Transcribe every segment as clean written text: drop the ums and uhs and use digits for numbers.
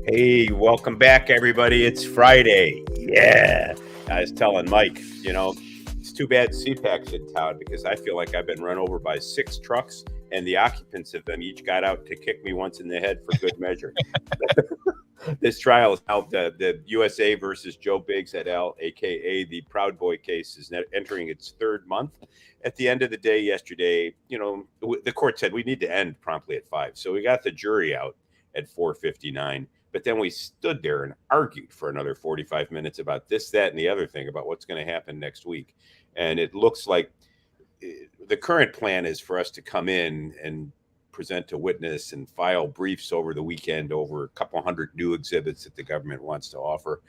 Hey, welcome back, everybody. It's Friday. Yeah. I was telling Mike, it's too bad CPAC's in town because I feel like I've been run over by 6 trucks and the occupants of them each got out to kick me once in the head for good measure. This trial is out. The USA versus Joe Biggs et al., a.k.a. the Proud Boy case, is entering its 3rd month. At the end of the day yesterday, the court said we need to end promptly at 5. So we got the jury out at 4:59. But then we stood there and argued for another 45 minutes about this, that, and the other thing about what's going to happen next week. And it looks like the current plan is for us to come in and present a witness and file briefs over the weekend over a couple hundred new exhibits that the government wants to offer.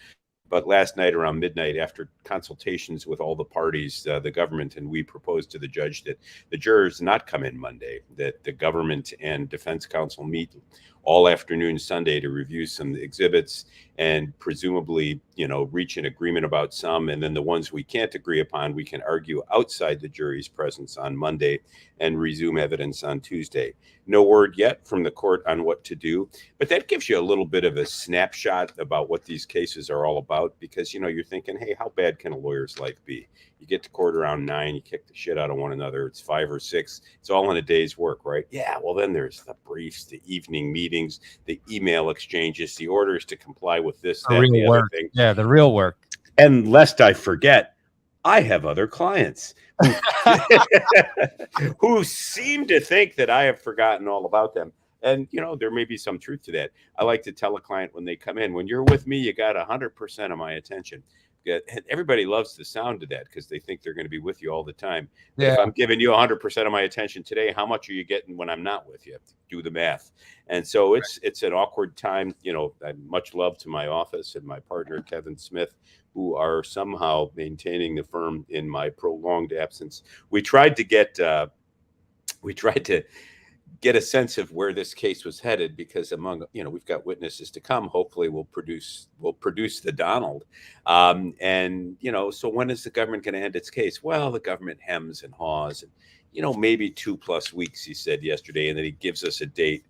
But last night around midnight, after consultations with all the parties, the government and we proposed to the judge that the jurors not come in Monday, that the government and defense counsel meet all afternoon Sunday to review some exhibits and presumably, reach an agreement about some. And then the ones we can't agree upon, we can argue outside the jury's presence on Monday and resume evidence on Tuesday. No word yet from the court on what to do, but that gives you a little bit of a snapshot about what these cases are all about, because, you're thinking, hey, how bad can a lawyer's life be? You get to court around 9, you kick the shit out of one another. It's 5 or 6. It's all in a day's work, right? Yeah, well, then there's the briefs, the evening meetings, the email exchanges, the orders to comply with this, that, and the other thing. Yeah, the real work. And lest I forget, I have other clients who seem to think that I have forgotten all about them. And, there may be some truth to that. I like to tell a client when they come in, when you're with me, you got 100% of my attention. And everybody loves the sound of that because they think they're going to be with you all the time. Yeah. If I'm giving you 100% of my attention today, how much are you getting when I'm not with you? Do the math. And so it's an awkward time. Much love to my office and my partner, Kevin Smith, who are somehow maintaining the firm in my prolonged absence. We tried to get a sense of where this case was headed, because we've got witnesses to come. Hopefully we'll produce the Donald. So when is the government going to end its case? Well, the government hems and haws, and, maybe 2+ weeks, he said yesterday. And then he gives us a date,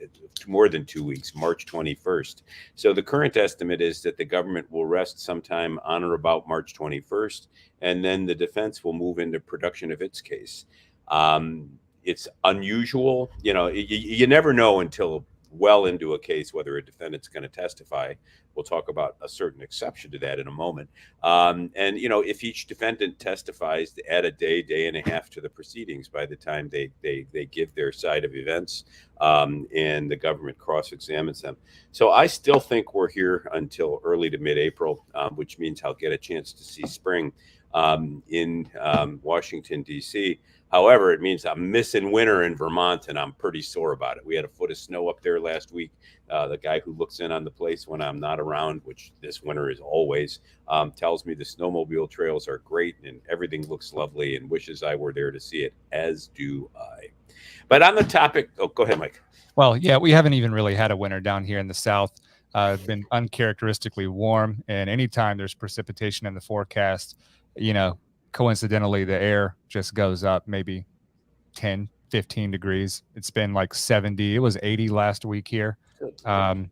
more than 2 weeks, March 21st. So the current estimate is that the government will rest sometime on or about March 21st. And then the defense will move into production of its case. It's unusual. You never know until well into a case whether a defendant's going to testify. We'll talk about a certain exception to that in a moment. If each defendant testifies, to add a day and a half to the proceedings by the time they give their side of events, and the government cross-examines them. So I still think we're here until early to mid-April, which means I'll get a chance to see spring in Washington, D.C. However, it means I'm missing winter in Vermont, and I'm pretty sore about it. We had a foot of snow up there last week. The guy who looks in on the place when I'm not around, which this winter is always, tells me the snowmobile trails are great and everything looks lovely, and wishes I were there to see it, as do I. But on the topic, go ahead, Mike. Well, yeah, we haven't even really had a winter down here in the South. It's been uncharacteristically warm, and anytime there's precipitation in the forecast, coincidentally, the air just goes up maybe 10, 15 degrees. It's been like 70. It was 80 last week here. And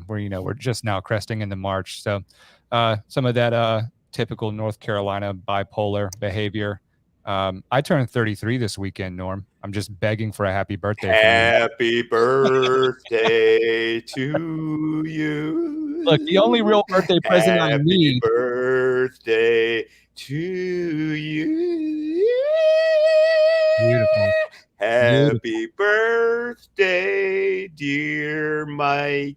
we're just now cresting into March. So some of that typical North Carolina bipolar behavior. I turned 33 this weekend, Norm. I'm just begging for a happy birthday. Happy birthday to you. Look, the only real birthday present I need. Happy birthday to you. Beautiful. Happy birthday, dear Mikey.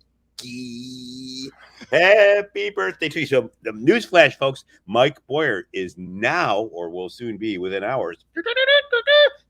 Happy birthday to you. So the newsflash, folks, Mike Boyer is now, or will soon be within hours,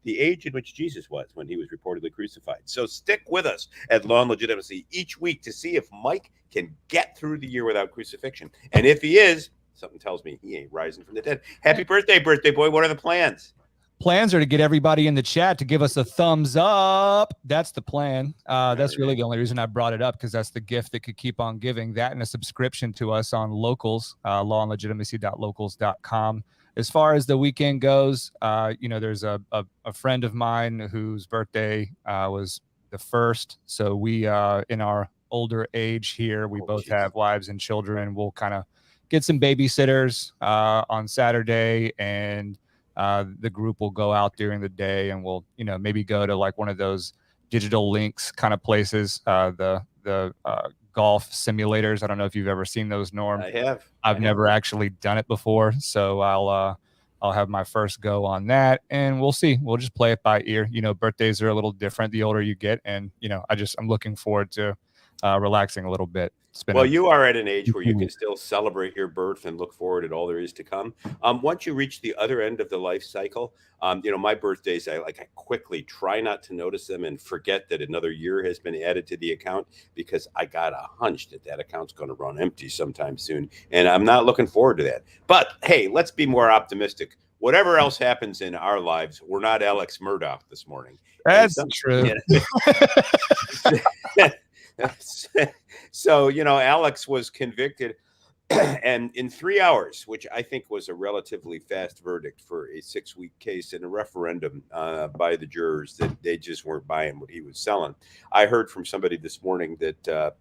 the age in which Jesus was when he was reportedly crucified. So stick with us at Law and Legitimacy each week to see if Mike can get through the year without crucifixion. And if he is, something tells me he ain't rising from the dead. Happy birthday, birthday boy. What are the plans? Plans are to get everybody in the chat to give us a thumbs up. That's the plan. That's really the only reason I brought it up, because that's the gift that could keep on giving. That and a subscription to us on Locals, lawandlegitimacy.locals.com. As far as the weekend goes, there's a friend of mine whose birthday was the 1st. So we, in our older age here. We both geez. have wives and children. We'll kind of get some babysitters on Saturday, and the group will go out during the day, and we'll, you know, maybe go to like one of those digital links kind of places, the golf simulators. I don't know if you've ever seen those, Norm. I have. I've never actually done it before, so I'll have my first go on that, and we'll see. We'll just play it by ear. You know, birthdays are a little different the older you get, and you know, I'm looking forward to relaxing a little bit. Well, you are at an age where you can still celebrate your birth and look forward at all there is to come. Once you reach the other end of the life cycle, you know, my birthdays, I quickly try not to notice them and forget that another year has been added to the account, because I got a hunch that account's going to run empty sometime soon, and I'm not looking forward to that. But hey, let's be more optimistic. Whatever else happens in our lives, we're not Alex Murdaugh this morning. That's true. So, you know, Alex was convicted, and in 3 hours, which I think was a relatively fast verdict for a 6-week case in a referendum by the jurors, that they just weren't buying what he was selling. I heard from somebody this morning that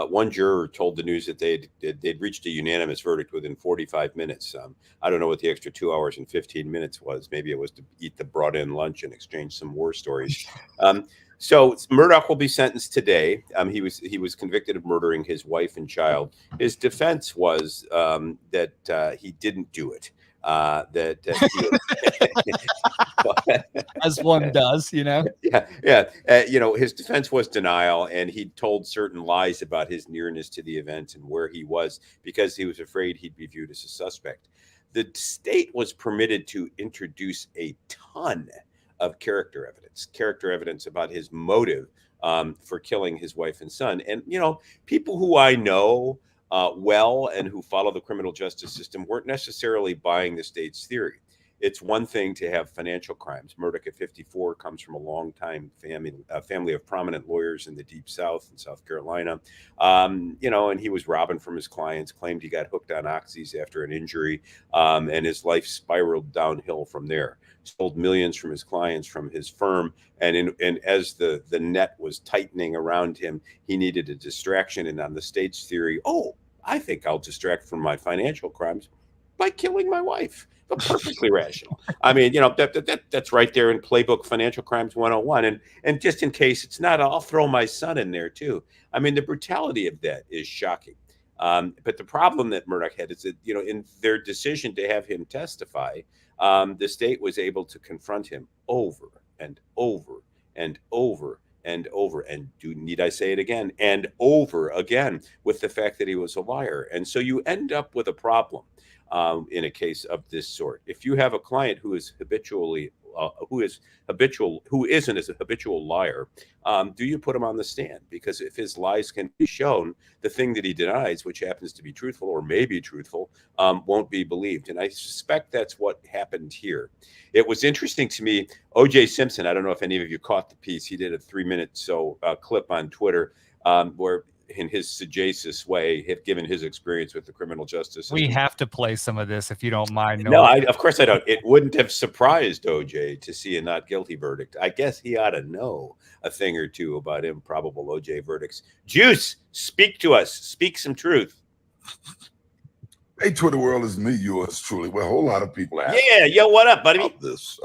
one juror told the news that they'd reached a unanimous verdict within 45 minutes. I don't know what the extra 2 hours and 15 minutes was. Maybe it was to eat the brought-in lunch and exchange some war stories. So Murdaugh will be sentenced today. He was convicted of murdering his wife and child. His defense was that he didn't do it. As one does, you know. Yeah. You know, his defense was denial, and he told certain lies about his nearness to the event and where he was, because he was afraid he'd be viewed as a suspect. The state was permitted to introduce a ton of character evidence about his motive for killing his wife and son. And, you know, people who I know well and who follow the criminal justice system weren't necessarily buying the state's theory. It's one thing to have financial crimes. Murdaugh, at 54, comes from a long-time family of prominent lawyers in the Deep South in South Carolina. You know, and he was robbing from his clients, claimed he got hooked on oxys after an injury, and his life spiraled downhill from there. Sold millions from his clients, from his firm, and as the net was tightening around him, he needed a distraction. And on the state's theory, I think I'll distract from my financial crimes by killing my wife. But perfectly rational. I mean, you know, that's right there in Playbook Financial Crimes 101. And just in case it's not, I'll throw my son in there too. I mean, the brutality of that is shocking. But the problem that Murdaugh had is that, you know, in their decision to have him testify, the state was able to confront him over and over and over and over, and need I say it again, and over again, with the fact that he was a liar. And so you end up with a problem in a case of this sort. If you have a client who is who isn't as a habitual liar, do you put him on the stand? Because if his lies can be shown, the thing that he denies, which happens to be truthful or may be truthful, won't be believed. And I suspect that's what happened here. It was interesting to me, O.J. Simpson, I don't know if any of you caught the piece, he did a 3-minute clip on Twitter where, in his sagacious way, have given his experience with the criminal justice system. We have to play some of this, if you don't mind. No, of course I don't. It wouldn't have surprised OJ to see a not guilty verdict. I guess he ought to know a thing or two about improbable OJ verdicts. Juice, speak to us. Speak some truth. Hey, Twitter world, is me, yours truly. Well, a whole lot of people ask. Yeah, yo, what up, buddy? About this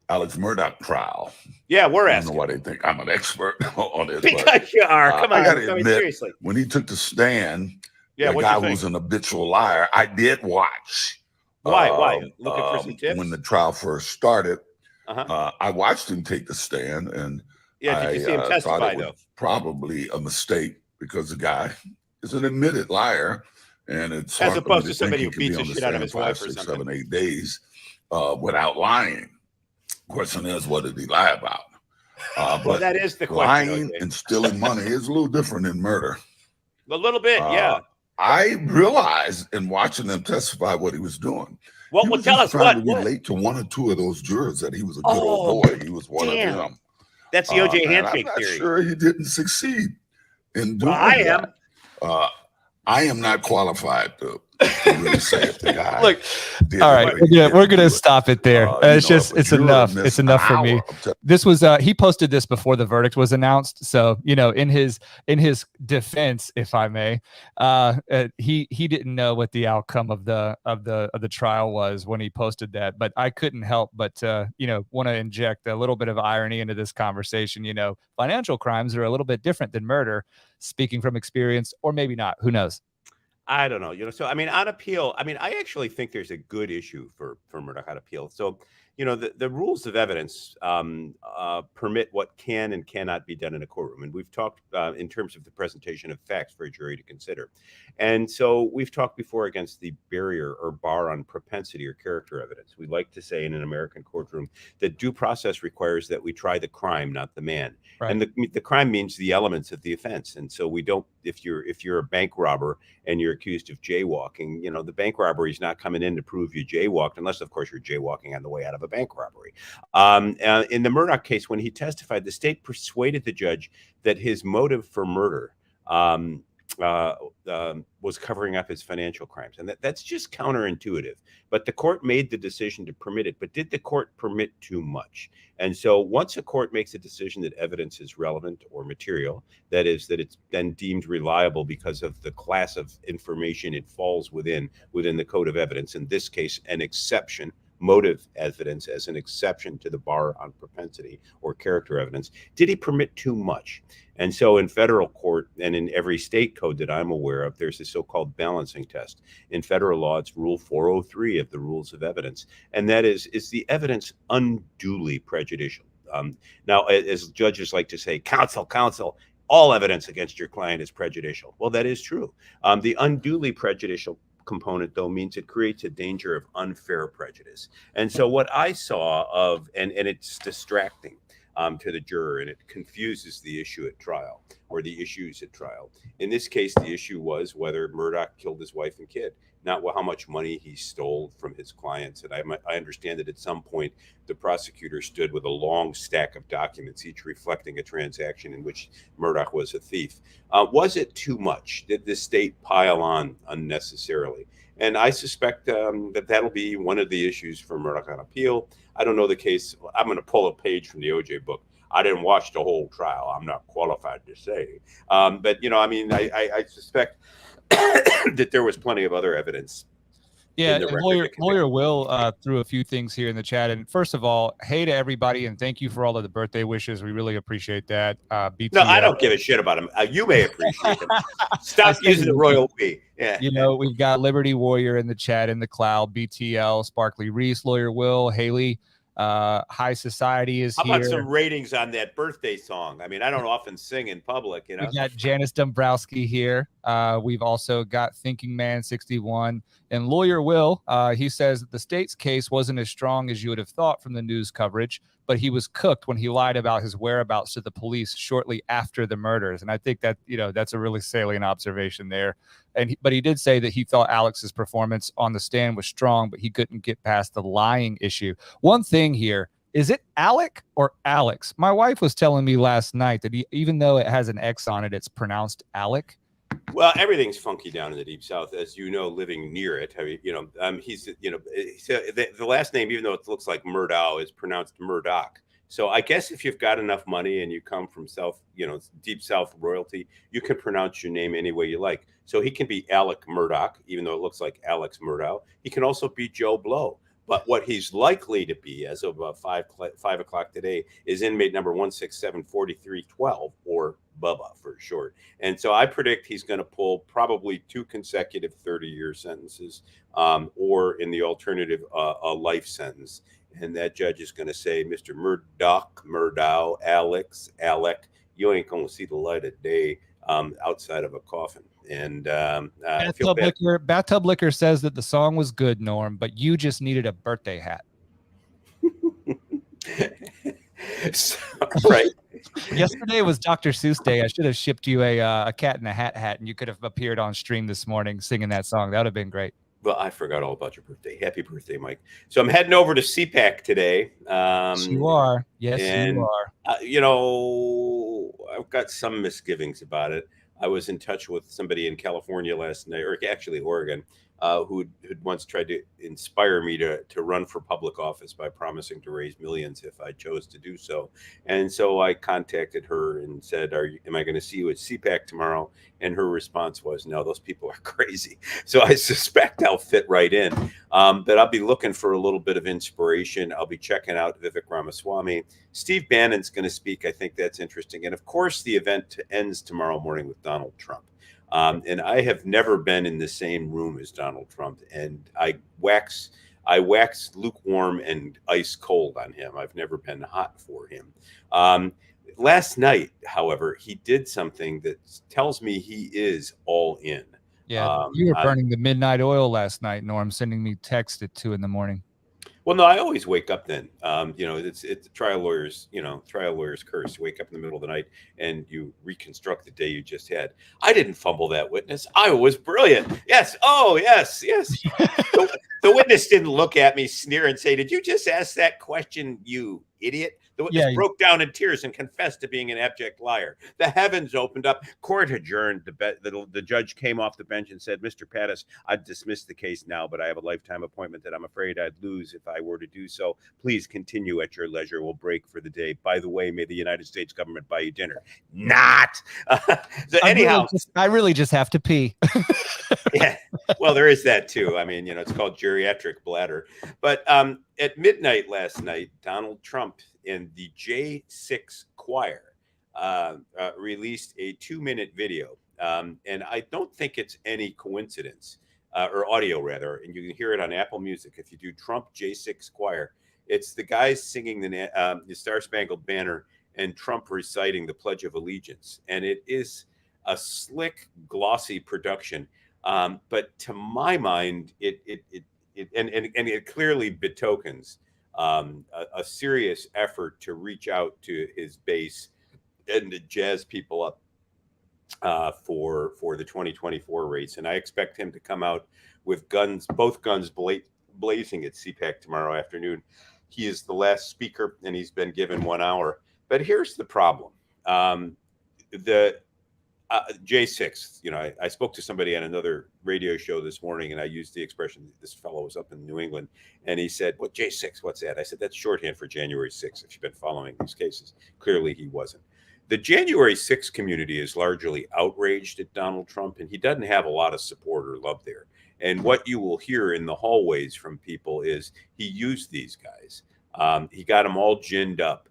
Alex Murdaugh trial. Yeah, we're asking. I don't know why they think I'm an expert on this. Because you are. Come on, I gotta admit, seriously. When he took the stand, the guy was an habitual liar. I did watch. Why? Looking for some tips? When the trial first started, I watched him take the stand, and did you see him testify, though? Probably a mistake, because the guy is an admitted liar, and it's as opposed to somebody who beats the shit out of his wife 5, 6, 7, 8 days without lying. Question is, what did he lie about? Well, that is the question. Lying and stealing money is a little different than murder. A little bit, yeah. I realized in watching them testify what he was doing. Well, tell us what. To relate to one or two of those jurors that he was a good old boy. He was one of them. That's the OJ handshake I'm not theory. sure he didn't succeed in doing I am. I am not qualified to to really say if the guy. Look, all right, we're gonna stop it there. It's enough. It's enough for me. This was he posted this before the verdict was announced. So in his defense, if I may, he didn't know what the outcome of the trial was when he posted that. But I couldn't help but want to inject a little bit of irony into this conversation. Financial crimes are a little bit different than murder. Speaking from experience, or maybe not. Who knows? I don't know. So on appeal, I actually think there's a good issue for Murdaugh on appeal. So the rules of evidence permit what can and cannot be done in a courtroom, and we've talked in terms of the presentation of facts for a jury to consider. And so we've talked before against the barrier or bar on propensity or character evidence. We like to say in an American courtroom that due process requires that we try the crime, not the man. Right. And the crime means the elements of the offense. And so we don't, if you're a bank robber and you're accused of jaywalking, the bank robbery is not coming in to prove you jaywalked, unless of course you're jaywalking on the way out of a bank robbery. In the Murdaugh case, when he testified, the state persuaded the judge that his motive for murder was covering up his financial crimes. And that's just counterintuitive. But the court made the decision to permit it. But did the court permit too much? And so once a court makes a decision that evidence is relevant or material, that is, that it's then deemed reliable because of the class of information it falls within the code of evidence, in this case, an exception, motive evidence as an exception to the bar on propensity or character evidence, did he permit too much? And so in federal court and in every state code that I'm aware of, there's a so-called balancing test. In federal law, it's Rule 403 of the Rules of Evidence. And that is the evidence unduly prejudicial? Now, as judges like to say, counsel, all evidence against your client is prejudicial. Well, that is true. The unduly prejudicial component, though, means it creates a danger of unfair prejudice. And so what I saw of, and it's distracting to the juror, and it confuses the issue at trial, or the issues at trial. In this case, the issue was whether Murdaugh killed his wife and kid, not how much money he stole from his clients. And I understand that at some point, the prosecutor stood with a long stack of documents, each reflecting a transaction in which Murdaugh was a thief. Was it too much? Did the state pile on unnecessarily? And I suspect that'll be one of the issues for Murdaugh on appeal. I don't know the case. I'm going to pull a page from the OJ book. I didn't watch the whole trial. I'm not qualified to say. But, I suspect that there was plenty of other evidence. Yeah, lawyer Will threw a few things here in the chat. And first of all, hey to everybody, and thank you for all of the birthday wishes. We really appreciate that. No, I don't give a shit about him. You may appreciate them. Stop using the royal we. Yeah. We've got Liberty Warrior in the chat, in the cloud, BTL, Sparkly Reese, Lawyer Will, Haley. High Society is here. How about some ratings on that birthday song? I don't often sing in public, We got Janice Dombrowski here. We've also got Thinking Man 61 and Lawyer Will. He says that the state's case wasn't as strong as you would have thought from the news coverage, but he was cooked when he lied about his whereabouts to the police shortly after the murders. And I think that, that's a really salient observation there. But he did say that he thought Alex's performance on the stand was strong, but he couldn't get past the lying issue. One thing here, is it Alec or Alex? My wife was telling me last night that even though it has an X on it, it's pronounced Alec. Well, everything's funky down in the Deep South, as you know, living near it. He's, the last name, even though it looks like Murdaugh, is pronounced Murdaugh. So I guess if you've got enough money and you come from Deep South royalty, you can pronounce your name any way you like. So he can be Alec Murdaugh, even though it looks like Alex Murdaugh. He can also be Joe Blow. But what he's likely to be, as of 5 o'clock today, is inmate number 1674312, or Bubba for short. And so I predict he's going to pull probably 2 consecutive 30-year sentences, or in the alternative, a life sentence. And that judge is going to say, Mr. Murdaugh, Alec, you ain't going to see the light of day outside of a coffin. And Bathtub Liquor says that the song was good, Norm, but you just needed a birthday hat. Right. Yesterday was Dr. Seuss Day. I should have shipped you a Cat in a Hat hat, and you could have appeared on stream this morning singing that song. That would have been great. Well, I forgot all about your birthday. Happy birthday, Mike. So I'm heading over to CPAC today. Yes, you are. Yes, you are. I've got some misgivings about it. I was in touch with somebody in California last night, or actually Oregon, who'd once tried to inspire me to run for public office by promising to raise millions if I chose to do so. And so I contacted her and said, am I going to see you at CPAC tomorrow? And her response was, no, those people are crazy. So I suspect I'll fit right in. But I'll be looking for a little bit of inspiration. I'll be checking out Vivek Ramaswamy. Steve Bannon's going to speak. I think that's interesting. And of course, the event ends tomorrow morning with Donald Trump. And I have never been in the same room as Donald Trump, and I wax lukewarm and ice cold on him. I've never been hot for him. Last night, however, he did something that tells me he is all in. Yeah, you were burning the midnight oil last night, Norm, sending me text at 2 a.m. Well, no, I always wake up then. It's trial lawyers curse. You wake up in the middle of the night and you reconstruct the day you just had. I didn't fumble that witness. I was brilliant. Yes. Oh, yes. The witness didn't look at me, sneer, and say, "Did you just ask that question, you idiot?" The witness broke down in tears and confessed to being an abject liar. The heavens opened up. Court adjourned. The judge came off the bench and said, "Mr. Pattis, I'd dismiss the case now, but I have a lifetime appointment that I'm afraid I'd lose if I were to do so. Please continue at your leisure. We'll break for the day. By the way, may the United States government buy you dinner." Not. So anyhow, I really just have to pee. Yeah. Well, there is that too. I mean, it's called geriatric bladder. But at midnight last night, Donald Trump and the J6 choir released a 2-minute video. And I don't think it's any coincidence, or audio rather, and you can hear it on Apple Music. If you do Trump J6 choir, it's the guys singing the Star Spangled Banner and Trump reciting the Pledge of Allegiance. And it is a slick, glossy production. But to my mind, it clearly betokens a serious effort to reach out to his base and to jazz people up for the 2024 race. And I expect him to come out with both guns blazing at CPAC tomorrow afternoon. He is the last speaker, and he's been given 1 hour. But here's the problem. J6, I spoke to somebody on another radio show this morning, and I used the expression, this fellow was up in New England, and he said, "What J6, what's that?" I said, "That's shorthand for January 6th, if you've been following these cases." Clearly he wasn't. The January 6th community is largely outraged at Donald Trump, and he doesn't have a lot of support or love there. And what you will hear in the hallways from people is he used these guys. He got them all ginned up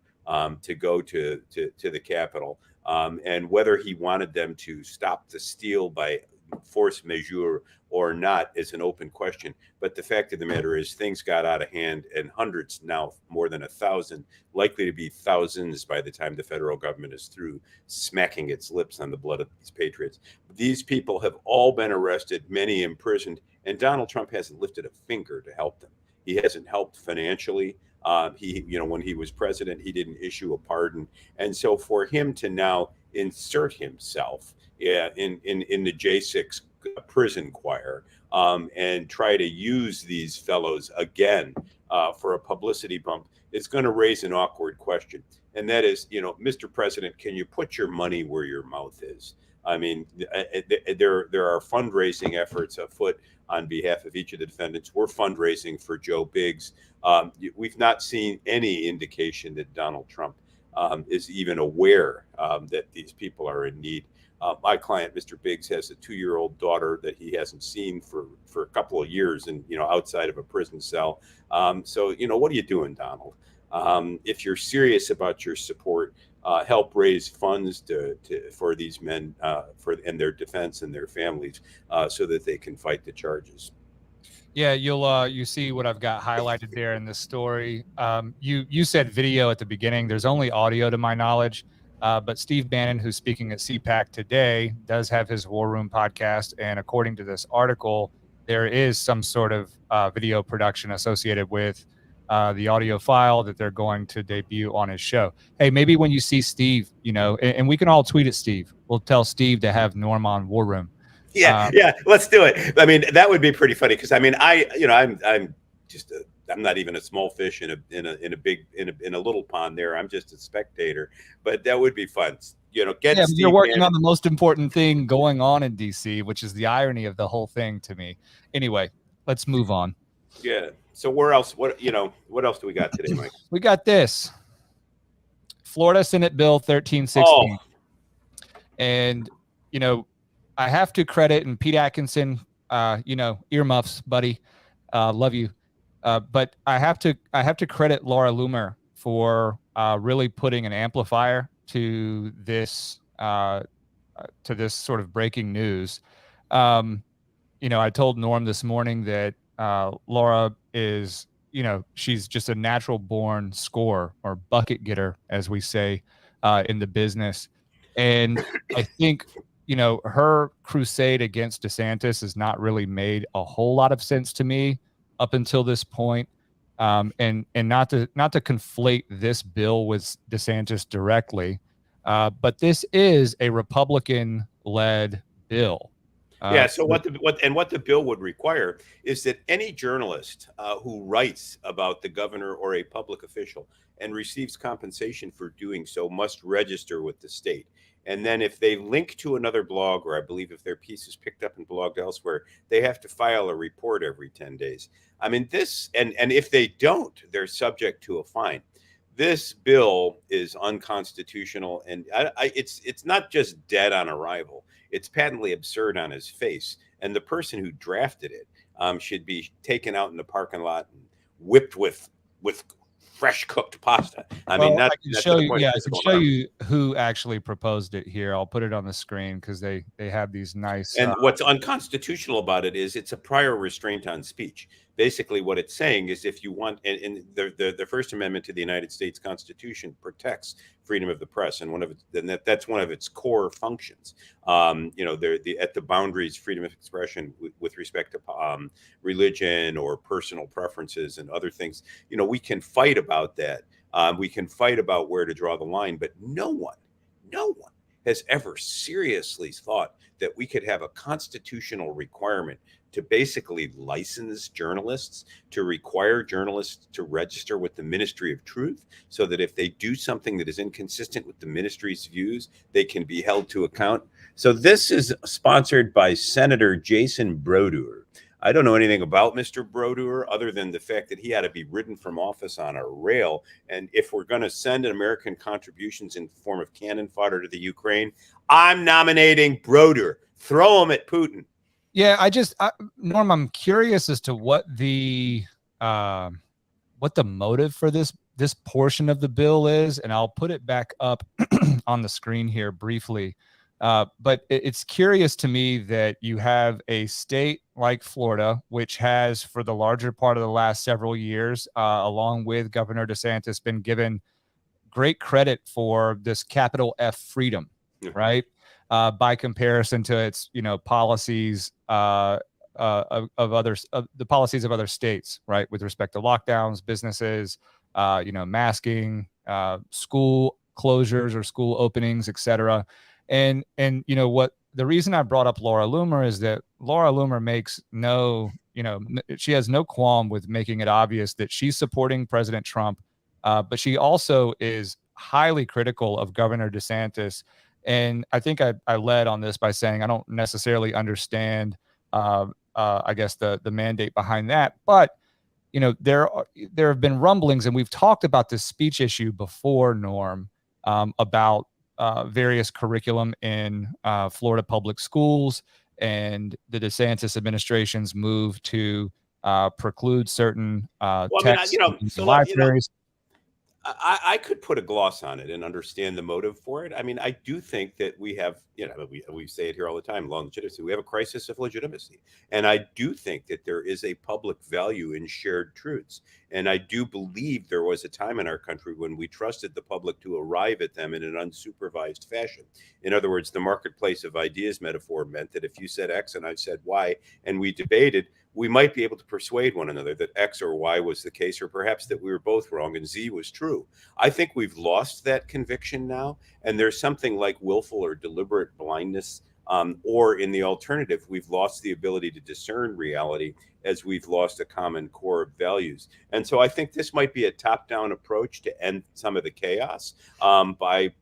to go to the Capitol. And whether he wanted them to stop the steal by force majeure or not is an open question. But the fact of the matter is things got out of hand, and hundreds, now more than 1,000, likely to be thousands by the time the federal government is through smacking its lips on the blood of these patriots. These people have all been arrested, many imprisoned, and Donald Trump hasn't lifted a finger to help them. He hasn't helped financially. When he was president, he didn't issue a pardon. And so for him to now insert himself in the J6 prison choir and try to use these fellows again for a publicity bump, it's going to raise an awkward question. And that is, Mr. President, can you put your money where your mouth is? I mean, there are fundraising efforts afoot on behalf of each of the defendants. We're fundraising for Joe Biggs. We've not seen any indication that Donald Trump is even aware that these people are in need. My client, Mr. Biggs, has a 2-year-old daughter that he hasn't seen for a couple of years, and outside of a prison cell. So what are you doing, Donald? If you're serious about your support, help raise funds for these men and their defense and their families so that they can fight the charges. Yeah, you see what I've got highlighted there in this story. You said video at the beginning. There's only audio to my knowledge, but Steve Bannon, who's speaking at CPAC today, does have his War Room podcast, and according to this article, there is some sort of video production associated with the audio file that they're going to debut on his show. Hey, maybe when you see Steve, and we can all tweet at Steve. We'll tell Steve to have Norm on War Room. Yeah, let's do it. I mean, that would be pretty funny because I'm not even a small fish in a little pond there. I'm just a spectator, but that would be fun. get Yeah, Steve you're working Bannon. on the most important thing going on in DC, which is the irony of the whole thing to me. Anyway, let's move on. Yeah. So where else? What else do we got today, Mike? We got this. Florida Senate Bill 1316. Oh, And, I have to credit, and Pete Atkinson, earmuffs, buddy, love you. But I have to credit Laura Loomer for really putting an amplifier to this sort of breaking news. I told Norm this morning that Laura is, she's just a natural born scorer, or bucket getter, as we say in the business. And I think, her crusade against DeSantis has not really made a whole lot of sense to me up until this point. And not to conflate this bill with DeSantis directly, but this is a Republican-led bill. yeah. So what the bill would require is that any journalist who writes about the governor or a public official and receives compensation for doing so must register with the state. And then if they link to another blog, or I believe if their piece is picked up and blogged elsewhere, they have to file a report every 10 days. I mean, this, and if they don't, they're subject to a fine. This bill is unconstitutional, and it's not just dead on arrival. It's patently absurd on his face. And the person who drafted it should be taken out in the parking lot and whipped with fresh cooked pasta. I can show you who actually proposed it here. I'll put it on the screen because they have these nice. And what's unconstitutional about it is it's a prior restraint on speech. Basically, what it's saying is, if you want, and the First Amendment to the United States Constitution protects freedom of the press, and that's one of its core functions. At the boundaries, freedom of expression with respect to religion or personal preferences and other things. We can fight about that. We can fight about where to draw the line, but no one has ever seriously thought that we could have a constitutional requirement to basically license journalists, to require journalists to register with the Ministry of Truth, so that if they do something that is inconsistent with the ministry's views, they can be held to account. So this is sponsored by Senator Jason Brodeur. I don't know anything about Mr. Brodeur other than the fact that he had to be ridden from office on a rail. And if we're going to send American contributions in the form of cannon fodder to the Ukraine, I'm nominating Brodeur. Throw him at Putin. Yeah, Norm, I'm curious as to what the motive for this portion of the bill is, and I'll put it back up on the screen here briefly. But it's curious to me that you have a state like Florida, which has, for the larger part of the last several years, along with Governor DeSantis, been given great credit for this capital F freedom, right? By comparison to its, policies of the policies of other states, right, with respect to lockdowns, businesses, masking, school closures or school openings, etc. And what the reason I brought up Laura Loomer is that Laura Loomer makes she has no qualm with making it obvious that she's supporting President Trump, but she also is highly critical of Governor DeSantis. And I think I led on this by saying I don't necessarily understand, I guess, the mandate behind that. But, there have been rumblings, and we've talked about this speech issue before, Norm, about various curriculum in Florida public schools and the DeSantis administration's move to preclude certain texts in libraries. I could put a gloss on it and understand the motive for it. I mean, I do think that we have, we say it here all the time, law and legitimacy. We have a crisis of legitimacy. And I do think that there is a public value in shared truths. And I do believe there was a time in our country when we trusted the public to arrive at them in an unsupervised fashion. In other words, the marketplace of ideas metaphor meant that if you said X and I said Y and we debated, we might be able to persuade one another that X or Y was the case, or perhaps that we were both wrong and Z was true. I think we've lost that conviction now, and there's something like willful or deliberate blindness Or in the alternative, we've lost the ability to discern reality as we've lost a common core of values. And so I think this might be a top-down approach to end some of the chaos by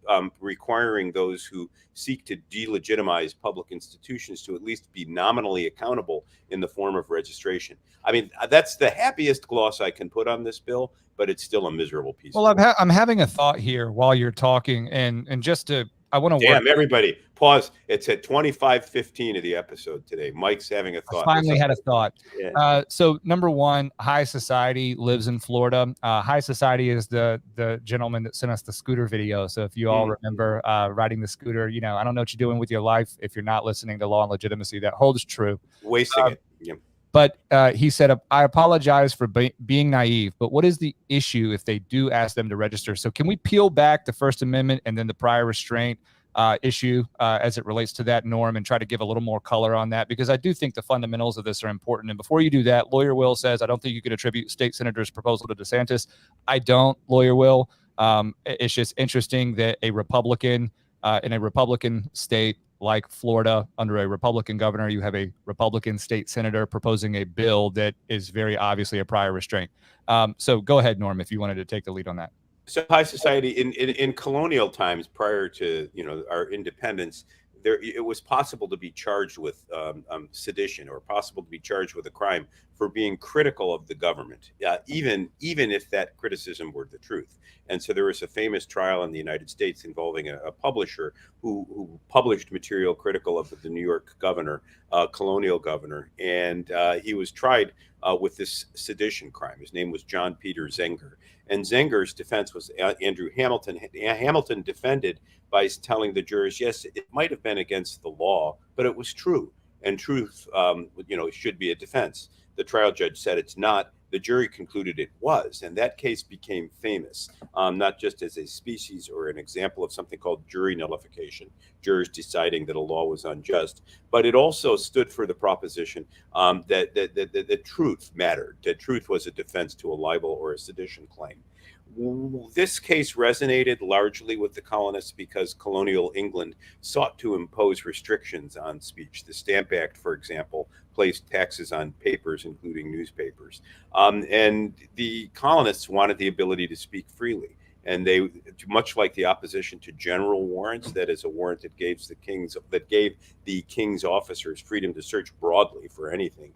requiring those who seek to delegitimize public institutions to at least be nominally accountable in the form of registration. I mean, that's the happiest gloss I can put on this bill, but it's still a miserable piece. Well, I'm having a thought here while you're talking, and just to, I want to Damn, everybody, pause. It's at 25:15 of the episode today. Mike's having a thought. I finally had a thought. Yeah. So number one, High Society lives in Florida. High Society is the gentleman that sent us the scooter video. So if you all remember riding the scooter, you know, I don't know what you're doing with your life if you're not listening to Law and Legitimacy. That holds true. Wasting it. Yeah. But he said, I apologize for being naive, but what is the issue if they do ask them to register? So can we peel back the First Amendment and then the prior restraint issue as it relates to that norm and try to give a little more color on that? Because I do think the fundamentals of this are important. And before you do that, Lawyer Will says, I don't think you could attribute state senators' proposal to DeSantis. I don't, Lawyer Will. It's just interesting that a Republican in a Republican state like Florida, under a Republican governor, you have a Republican state senator proposing a bill that is very obviously a prior restraint. So go ahead, Norm, if you wanted to take the lead on that. So High Society in colonial times, prior to our independence, it was possible to be charged with sedition, or possible to be charged with a crime for being critical of the government, even if that criticism were the truth. And so there was a famous trial in the United States involving a publisher who published material critical of the New York governor, colonial governor, and he was tried with this sedition crime. His name was John Peter Zenger. And Zenger's defense was Andrew Hamilton. Hamilton defended by telling the jurors, yes, it might have been against the law, but it was true. And truth, should be a defense. The trial judge said it's not. The jury concluded it was. And that case became famous, not just as a species or an example of something called jury nullification, jurors deciding that a law was unjust, but it also stood for the proposition that truth mattered, that truth was a defense to a libel or a sedition claim. This case resonated largely with the colonists because colonial England sought to impose restrictions on speech. The Stamp Act, for example, placed taxes on papers, including newspapers. And the colonists wanted the ability to speak freely. And they, much like the opposition to general warrants, that is a warrant that gave the king's officers freedom to search broadly for anything,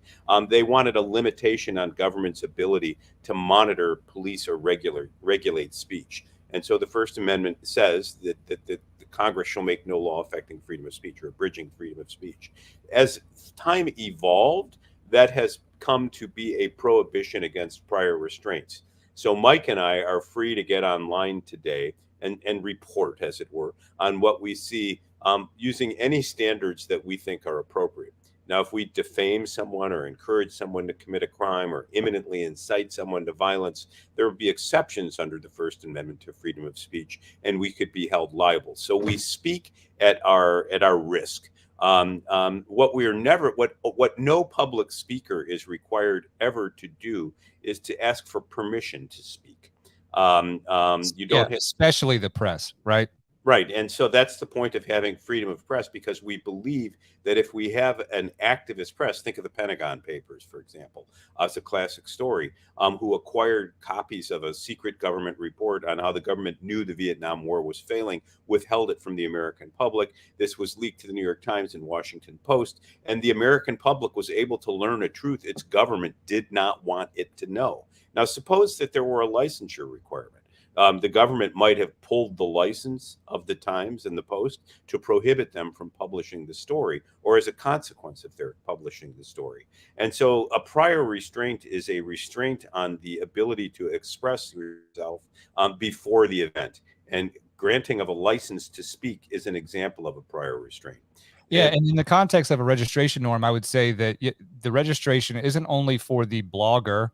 they wanted a limitation on government's ability to monitor, police, or regulate speech. And so the First Amendment says that the Congress shall make no law affecting freedom of speech or abridging freedom of speech. As time evolved, that has come to be a prohibition against prior restraints. So Mike and I are free to get online today and report, as it were, on what we see using any standards that we think are appropriate. Now, if we defame someone or encourage someone to commit a crime or imminently incite someone to violence, there would be exceptions under the First Amendment to freedom of speech, and we could be held liable. So we speak at our risk. What no public speaker is required ever to do is to ask for permission to speak. Especially the press, right? Right. And so that's the point of having freedom of press, because we believe that if we have an activist press, think of the Pentagon Papers, for example, it's a classic story, who acquired copies of a secret government report on how the government knew the Vietnam War was failing, withheld it from the American public. This was leaked to the New York Times and Washington Post, and the American public was able to learn a truth its government did not want it to know. Now, suppose that there were a licensure requirement. The government might have pulled the license of the Times and the Post to prohibit them from publishing the story, or as a consequence of their publishing the story. And so a prior restraint is a restraint on the ability to express yourself before the event. And granting of a license to speak is an example of a prior restraint. Yeah, and in the context of a registration norm, I would say that the registration isn't only for the blogger,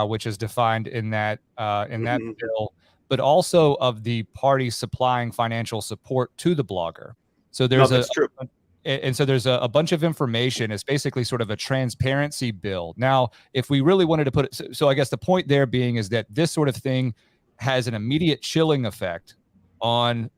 which is defined in that bill, but also of the party supplying financial support to the blogger. So there's there's a bunch of information. It's basically sort of a transparency bill. Now, if we really wanted to put it, so I guess the point there being is that this sort of thing has an immediate chilling effect on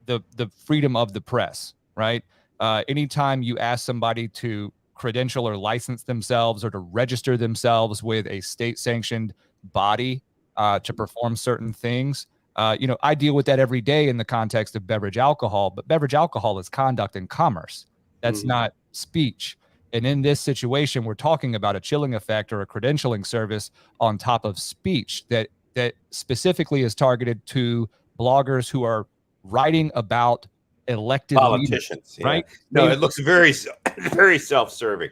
the freedom of the press, right? Anytime you ask somebody to credential or license themselves or to register themselves with a state-sanctioned body to perform certain things, I deal with that every day in the context of beverage alcohol, but beverage alcohol is conduct and commerce. That's not speech. And in this situation, we're talking about a chilling effect or a credentialing service on top of speech that specifically is targeted to bloggers who are writing about elected politicians. leaders, right? No, it looks very, very self-serving.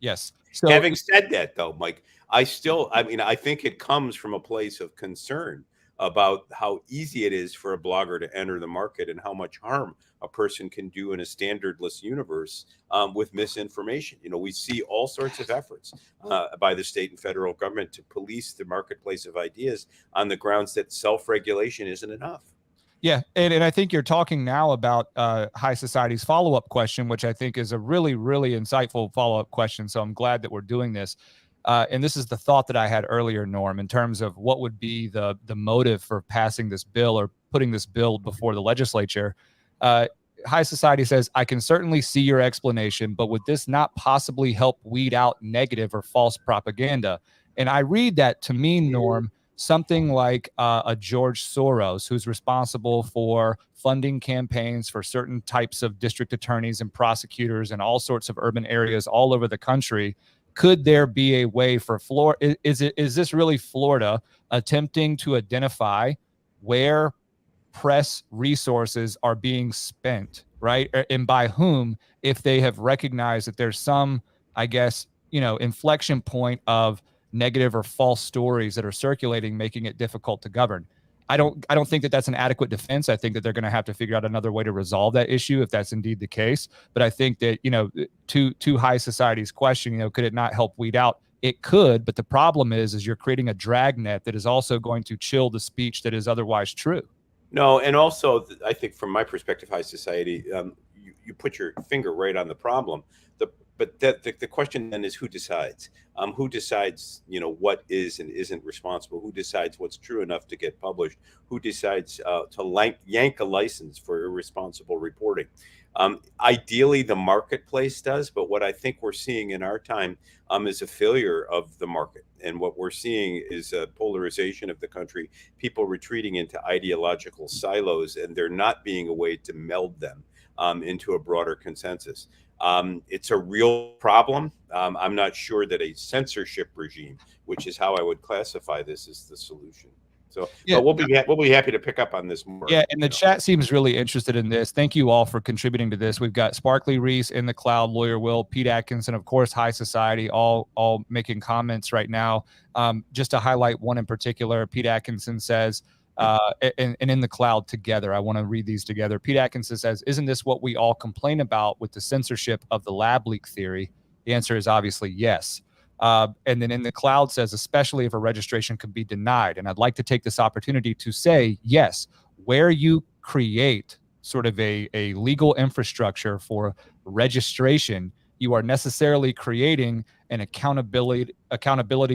Yes. So having said that, though, Mike, I think it comes from a place of concern about how easy it is for a blogger to enter the market and how much harm a person can do in a standardless universe with misinformation. We see all sorts of efforts by the state and federal government to police the marketplace of ideas on the grounds that self-regulation isn't enough. Yeah, and I think you're talking now about High Society's follow-up question, which I think is a really, really insightful follow-up question. So I'm glad that we're doing this. And this is the thought that I had earlier, Norm, in terms of what would be the motive for passing this bill or putting this bill before the legislature. High Society says, I can certainly see your explanation, but would this not possibly help weed out negative or false propaganda? And I read that to mean, Norm, something like a George Soros, who's responsible for funding campaigns for certain types of district attorneys and prosecutors in all sorts of urban areas all over the country. Could there be a way for Florida? Is this really Florida attempting to identify where press resources are being spent, right? And by whom, if they have recognized that there's some, I guess, inflection point of negative or false stories that are circulating, making it difficult to govern. I don't think that that's an adequate defense. I think that they're going to have to figure out another way to resolve that issue if that's indeed the case. But I think that, to High Society's question, could it not help weed out? It could, but the problem is you're creating a dragnet that is also going to chill the speech that is otherwise true. No, and also I think from my perspective, High Society, you put your finger right on the problem. But the question then is who decides? Who decides, what is and isn't responsible? Who decides what's true enough to get published? Who decides to yank a license for irresponsible reporting? Ideally, the marketplace does, but what I think we're seeing in our time is a failure of the market. And what we're seeing is a polarization of the country, people retreating into ideological silos, and there not being a way to meld them into a broader consensus. It's a real problem. I'm not sure that a censorship regime, which is how I would classify this, is the solution. So yeah, but we'll be happy to pick up on this more. Yeah, and the chat seems really interested in this. Thank you all for contributing to this. We've got Sparkly Reese, In the Cloud, Lawyer Will, Pete Atkinson, of course, High Society, all making comments right now. Just to highlight one in particular, Pete Atkinson says, and In the Cloud together. I want to read these together. Pete Atkinson says, isn't this what we all complain about with the censorship of the lab leak theory? The answer is obviously yes. And then In the Cloud says, especially if a registration could be denied. And I'd like to take this opportunity to say, yes, where you create sort of a legal infrastructure for registration, you are necessarily creating an accountability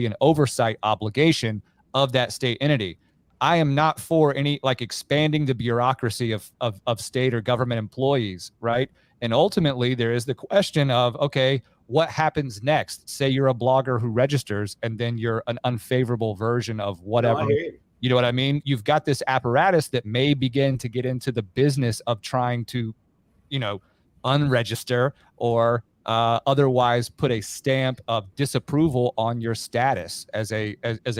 and oversight obligation of that state entity. I am not for any expanding the bureaucracy of state or government employees, right? And ultimately, there is the question of, okay, what happens next? Say you're a blogger who registers and then you're an unfavorable version of whatever. No, you know what I mean? You've got this apparatus that may begin to get into the business of trying to, unregister or otherwise put a stamp of disapproval on your status as a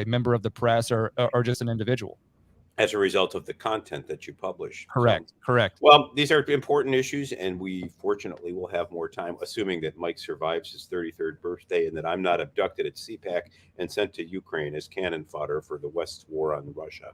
member of the press or just an individual. As a result of the content that you publish. Correct. Well, these are important issues, and we fortunately will have more time, assuming that Mike survives his 33rd birthday and that I'm not abducted at CPAC and sent to Ukraine as cannon fodder for the West's war on Russia.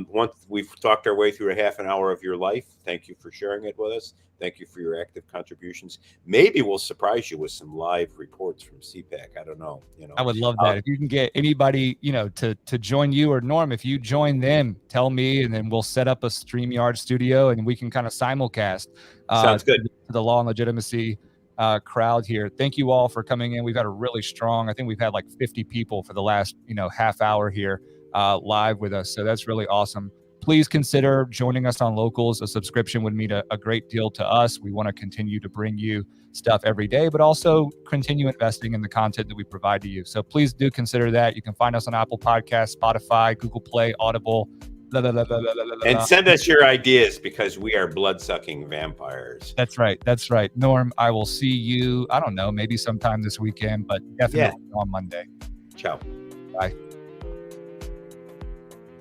Once we've talked our way through a half an hour of your life, thank you for sharing it with us. Thank you for your active contributions. Maybe we'll surprise you with some live reports from CPAC. I don't know. I would love that. If you can get anybody, to join you or Norm, if you join them, tell me, and then we'll set up a StreamYard studio and we can kind of simulcast. Sounds good. To the Law and Legitimacy crowd here. Thank you all for coming in. We've got a really strong, I think we've had 50 people for the last, half hour here live with us. So that's really awesome. please consider joining us on Locals. A subscription would mean a great deal to us. We want to continue to bring you stuff every day, but also continue investing in the content that we provide to you. So please do consider that. You can find us on Apple Podcasts, Spotify, Google Play, Audible, and send us your ideas, because we are blood-sucking vampires. That's right. That's right. Norm, I will see you, I don't know, maybe sometime this weekend, but definitely on Monday. Ciao. Bye.